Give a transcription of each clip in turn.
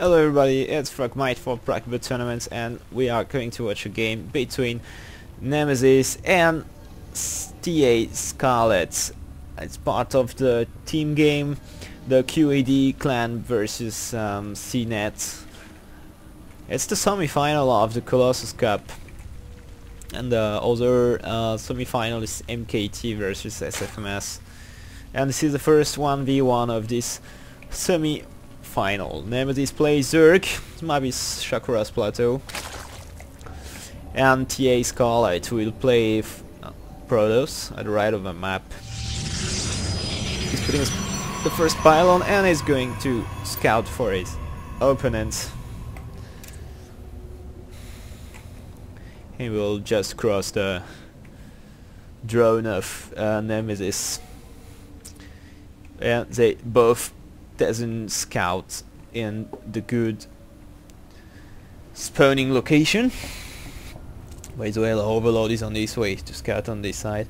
Hello everybody, it's PRACBUD for PRACBUD Tournaments, and we are going to watch a game between Nemesis and TAscarlet. It's part of the team game, the QAD clan versus CNET. It's the semi-final of the Colossus Cup, and the other semi-final is MKT versus SFMS. And this is the first 1v1 of this semi-final. Nemesis plays Zerg, it might be Shakura's Plateau, and TAscarlet will play Protoss at the right of the map. He's putting the first pylon and is going to scout for his opponent. He will just cross the drone of Nemesis, and they both doesn't scout in the good spawning location. By the way, the overload is on this way to scout on this side.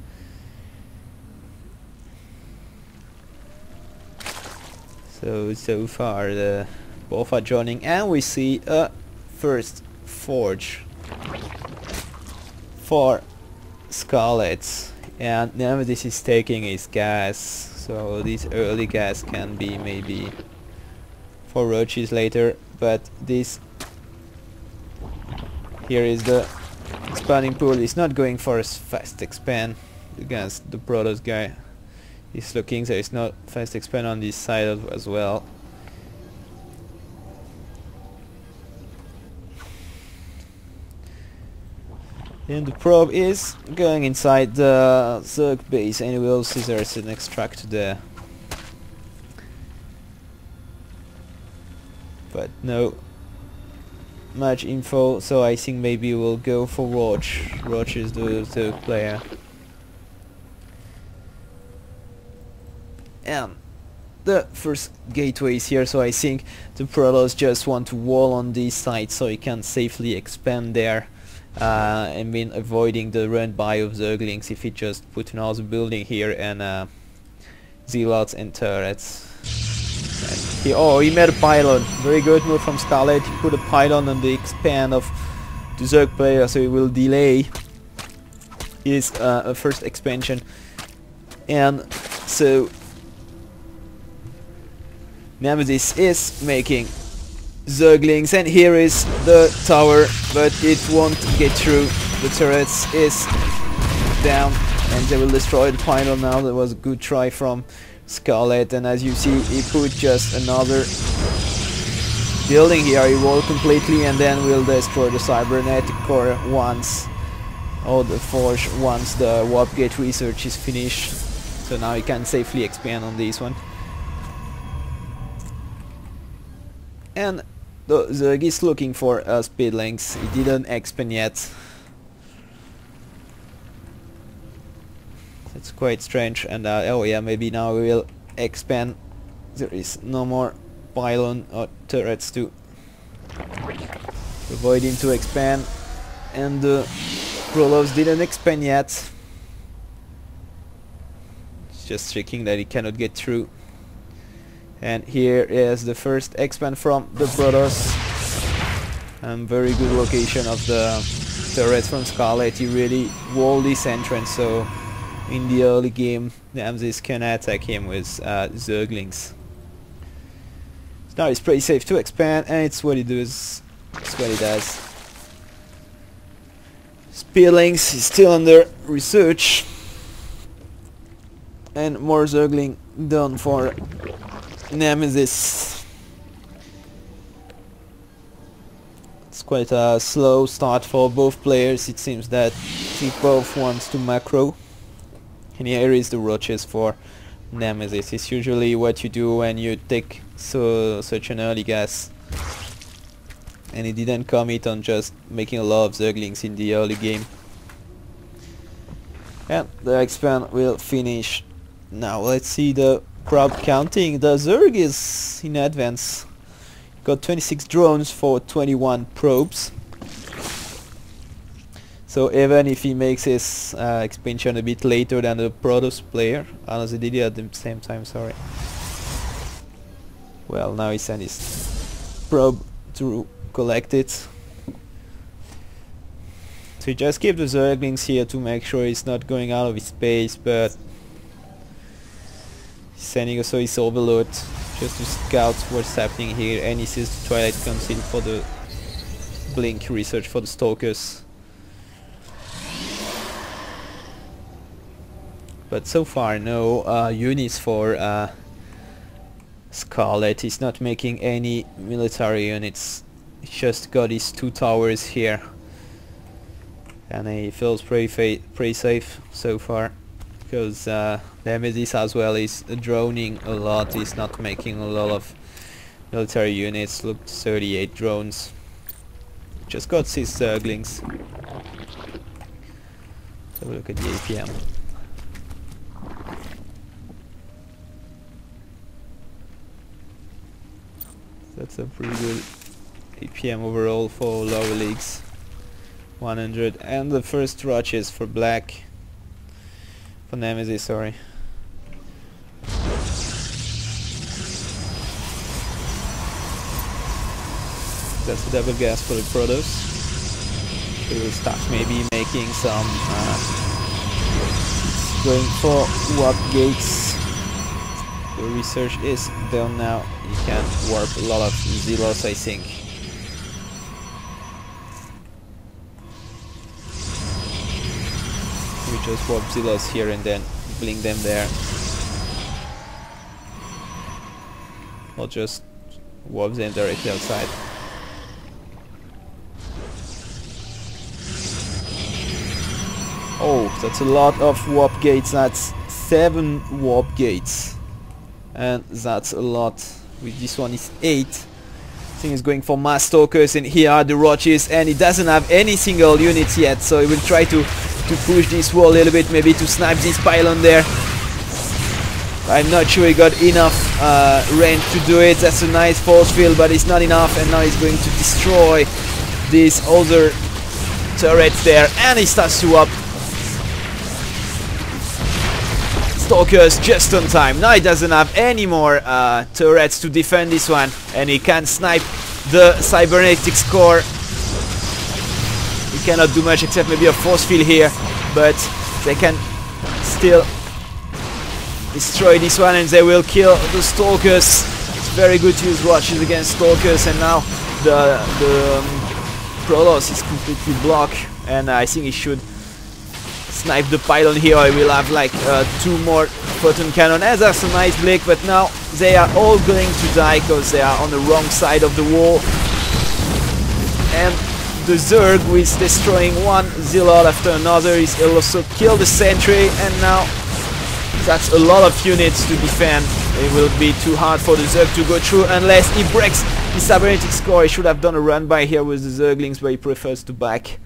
So far the both are joining, and we see a first forge for Scarlet, and Nemesis is taking his gas. So this early gas can be maybe for roaches later, but this here is the expanding pool. He's not going for a fast expand against the Protoss guy. He's looking, so it's not fast expand on this side as well. And the probe is going inside the Zerg base, and we will see there's an extractor there. But no much info, so I think maybe we'll go for Roach. Roach is the Zerg player. And the first gateway is here, so I think the Protoss just want to wall on this side so he can safely expand there. I mean, avoiding the run by of Zerglings if he just put another building here and zealots and turrets. And he made a pylon. Very good move from Scarlet. He put a pylon on the expand of the Zerg player, so he will delay his first expansion. And so Nemesis is making Zerglings, and here is the tower, but it won't get through. The turrets is down, and they will destroy the pylon now. That was a good try from Scarlet, and as you see, he put just another building here. He walled completely, and then will destroy the cybernetic core once, or the forge, once the warp gate research is finished. So now he can safely expand on this one. And the Zerg is looking for speed links. He didn't expand yet. It's quite strange. And oh yeah, maybe now we will expand. There is no more pylon or turrets to avoid him to expand. And the Protoss didn't expand yet. It's just checking that he cannot get through. And here is the first expand from the Protoss. Very good location of the turrets from Scarlet. He really walled this entrance, so in the early game Nemesis can attack him with Zerglings. So now it's pretty safe to expand, and it's what he does. It's what he does. Speedlings is still under research, and more Zergling done for Nemesis. It's quite a slow start for both players. It seems that he both wants to macro, and here is the roaches for Nemesis. It's usually what you do when you take such an early gas, and he didn't commit on just making a lot of Zerglings in the early game. And the expand will finish. Now let's see the crowd counting. The Zerg is in advance. Got 26 drones for 21 probes. So even if he makes his expansion a bit later than the Protoss player, unless he did it at the same time, sorry. Well, now he sent his probe to collect it. So you just keep the Zerglings here to make sure it's not going out of his space, but sending also his Overlord just to scout what's happening here, and he sees the Twilight Council for the Blink research for the Stalkers. But so far no units for Scarlet. He's not making any military units. He's just got his 2 towers here, and he feels pretty safe so far, because Nemesis as well is droning a lot. He's not making a lot of military units. Look, 38 drones. Just got 6 Zerglings. Have a look at the APM. That's a pretty good APM overall for lower leagues. 100, and the first Roches for black. For Nemesis, sorry. That's a double gas for the Protoss. We will start maybe making some going for warp gates. The research is done now. You can warp a lot of Zealots, I think. We just warp Zealots here and then blink them there. Or just warp them directly outside. Oh, that's a lot of warp gates. That's 7 warp gates. And that's a lot. With this one is 8. I think he's going for mass stalkers, and here are the Roches, and he doesn't have any single units yet, so he will try to push this wall a little bit, maybe to snipe this pylon there. I'm not sure he got enough range to do it. That's a nice force field, but it's not enough, and now he's going to destroy these other turrets there, and he starts to up Stalkers just on time. Now he doesn't have any more turrets to defend this one, and he can snipe the cybernetics core. He cannot do much except maybe a force field here, but they can still destroy this one, and they will kill the Stalkers. It's very good to use Roches against Stalkers, and now the Protoss is completely blocked, and I think he should snipe the pylon here. I will have like 2 more photon cannon, as that's a nice blink, but now they are all going to die because they are on the wrong side of the wall. And the Zerg, who is destroying one Zealot after another, is also killed the sentry, and now that's a lot of units to defend. It will be too hard for the Zerg to go through unless he breaks the cybernetics core. He should have done a run by here with the Zerglings, but he prefers to back.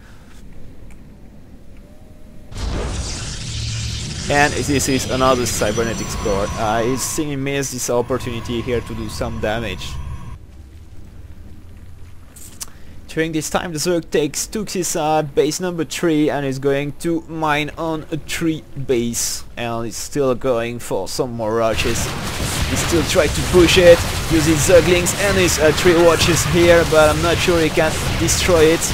And this is another cybernetics core. He's seeing he missed this opportunity here to do some damage. During this time, the Zerg takes Tuxis base number 3 and is going to mine on a 3 base, and he's still going for some more Roches. He still tries to push it using Zerglings and his 3 watches here, but I'm not sure he can destroy it.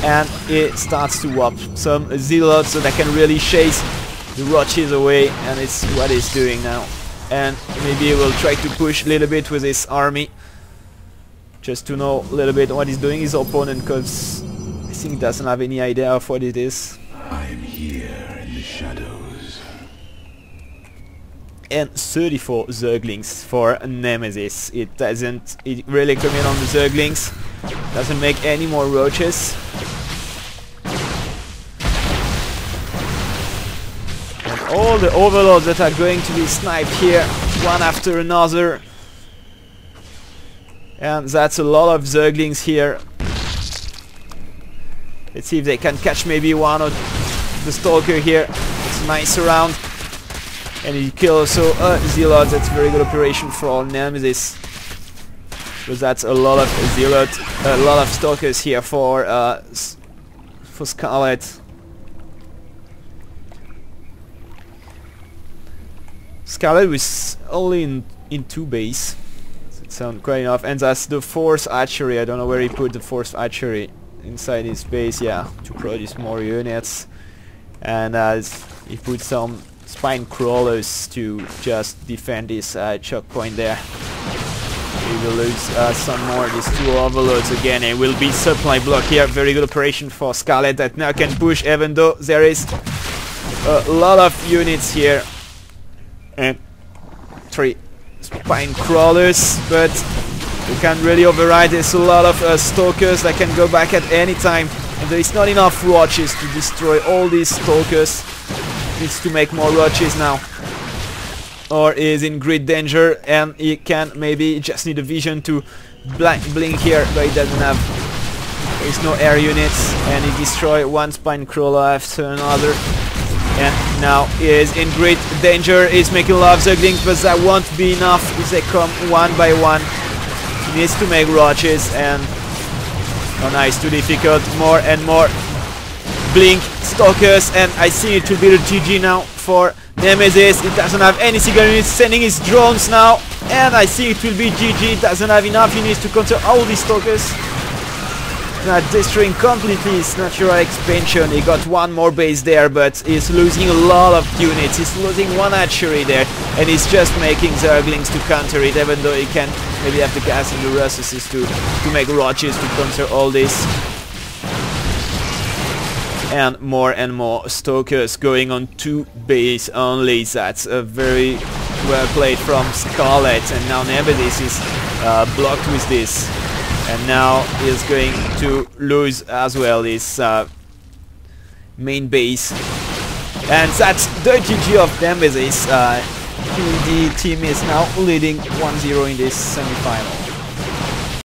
And he starts to warp some Zealots so they can really chase the Roches away, and it's what he's doing now. And maybe he will try to push a little bit with his army, just to know a little bit what he's doing, his opponent, because I think he doesn't have any idea of what it is. I'm here in the shadows. And 34 Zerglings for Nemesis. It really come in on the Zerglings. Doesn't make any more Roches. And all the Overlords that are going to be sniped here, one after another. And that's a lot of Zerglings here. Let's see if they can catch maybe one of the Stalker here. It's a nice round. And he kills also Zealot. That's a very good operation for Nemesis. Because that's a lot of Zealot, a lot of Stalkers here for Scarlet. Scarlet was only in 2 base. sounds quite enough. And that's the force archery. I don't know where he put the force archery inside his base. Yeah, to produce more units. And he put some spine crawlers to just defend this choke point there. We will lose some more. These two overloads again, and will be supply block here. Very good operation for Scarlet that now can push, even though there is a lot of units here. And 3 spine crawlers, but we can't really override. There's a lot of stalkers that can go back at any time, and there is not enough roaches to destroy all these stalkers. Needs to make more roaches now, or is in great danger, and he can maybe just need a vision to blink here, but he doesn't have. There is no air units, and he destroyed one spine crawler after another. And now he is in great danger. He's making a lot of Zerglings, but that won't be enough if they come one by one. He needs to make roaches, and oh nice, too difficult. More and more blink stalkers, and I see it will be the GG now for Nemesis. It doesn't have any single units, sending his drones now, and I see it will be GG. It doesn't have enough units to counter all these stalkers. Destroying completely his natural expansion. He got one more base there, but he's losing a lot of units. He's losing one archery there, and he's just making Zerglings to counter it, even though he can maybe have the gas and the resources to make roaches to counter all this. And more stalkers going on 2 base only. That's a very well played from Scarlet, and now Nemesis is blocked with this. And now he's going to lose as well his main base. And that's the GG of Nemesis. The team is now leading 1-0 in this semi-final.